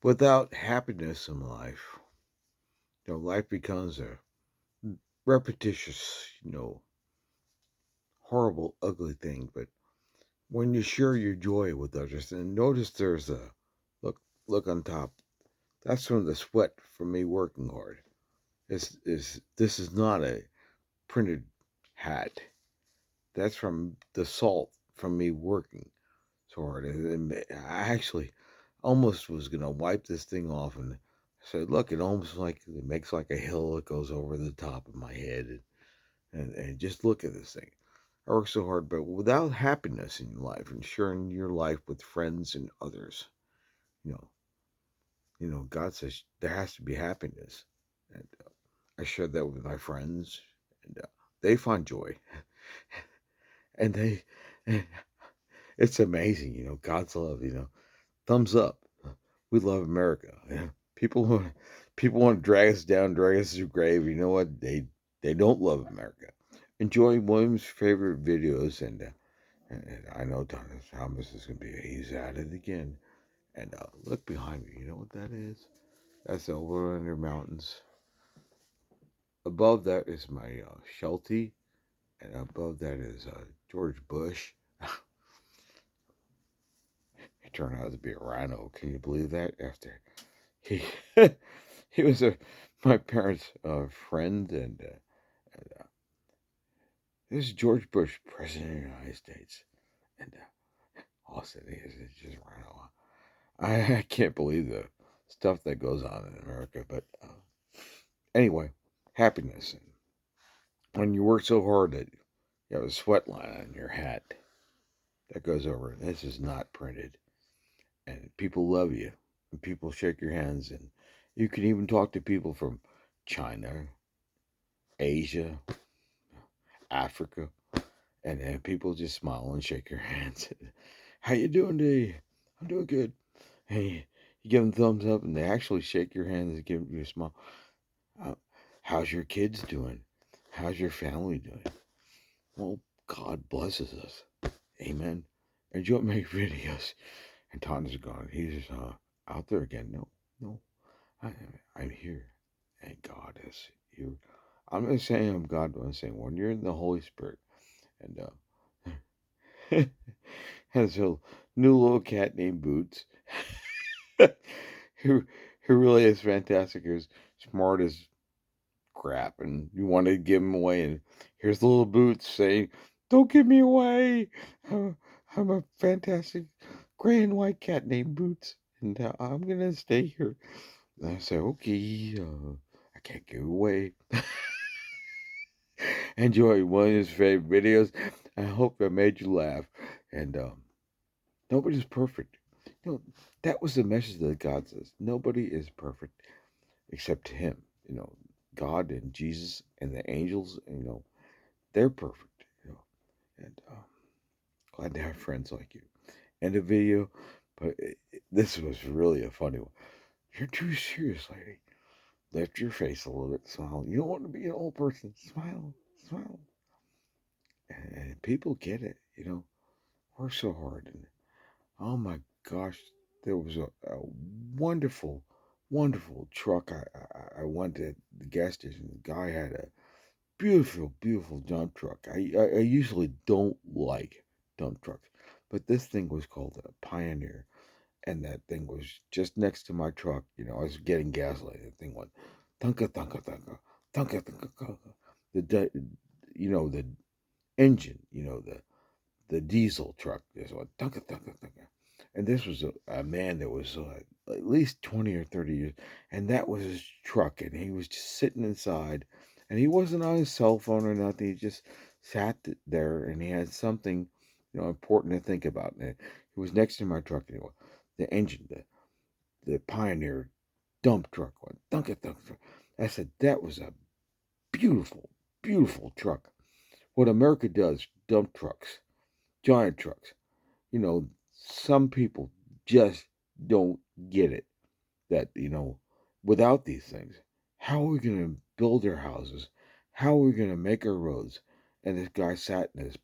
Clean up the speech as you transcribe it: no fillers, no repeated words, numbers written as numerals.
Without happiness in life, life becomes a repetitious, horrible, ugly thing. But when you share your joy with others, and notice there's a look, look on top. That's from the sweat from me working hard. This is not a printed hat. That's from the salt from me working so hard. And I actually almost was gonna wipe this thing off and said, "Look, it almost like it makes like a hill that goes over the top of my head, and just look at this thing. I work so hard, but without happiness in your life and sharing your life with friends and others, you know, God says there has to be happiness, and I share that with my friends, and they find joy, and it's amazing, God's love, thumbs up. We love America. People want to drag us down, drag us to the grave. You know what? They don't love America. Enjoy William's favorite videos, and I know Thomas is gonna be. He's at it again. And look behind me. You know what that is? That's the Overlander Mountains. Above that is my Sheltie, and above that is George Bush. He turned out to be a rhino. Can you believe that? After he he was my parents' friend, and this is George Bush, President of the United States, and Austin is just rhino. I can't believe the stuff that goes on in America, but anyway, happiness. And when you work so hard that you have a sweat line on your hat that goes over, and this is not printed, and people love you, and people shake your hands, and you can even talk to people from China, Asia, Africa, and people just smile and shake your hands. How you doing today? I'm doing good. Hey, you give them thumbs up, and they actually shake your hands and give you a smile. Uh, how's your kids doing? How's your family doing? Well, God blesses us. Amen. And Joe make videos, and Tana's gone. He's out there again. No, no, I, I'm here, and God is here. I'm not saying I'm God, but I'm saying when you're in the Holy Spirit, and has a new little cat named Boots, who really is fantastic. Who's smart as crap, and you want to give him away. And here's the little Boots saying, "Don't give me away. I'm a fantastic grand white cat named Boots, and I'm gonna stay here." And I say, "Okay, I can't give away." Enjoy one of his favorite videos. I hope I made you laugh. And nobody's perfect. You know, that was the message that God says. Nobody is perfect except Him. God and Jesus and the angels. They're perfect. And glad to have friends like you. End of video. But this was really a funny one. You're too serious, lady. Lift your face a little bit. Smile. You don't want to be an old person. Smile. Smile. And people get it. Work so hard. And oh my gosh, there was a wonderful, wonderful truck. I went to the gas station. The guy had a beautiful, beautiful dump truck. I usually don't like dump trucks, but this thing was called a Pioneer, and that thing was just next to my truck. I was getting gasoline. The thing went thunka thunka thunka thunka thunka thunka. The engine. The diesel truck. This one thunka thunka thunka. And this was a man that was at least 20 or 30 years, and that was his truck, and he was just sitting inside, and he wasn't on his cell phone or nothing. He just sat there, and he had something, important to think about. And he was next to my truck anyway. The engine, the Pioneer dump truck went thunk it, thunk it. I said that was a beautiful, beautiful truck. What America does, dump trucks, giant trucks. Some people just don't get it that, without these things, how are we going to build our houses? How are we going to make our roads? And this guy sat in his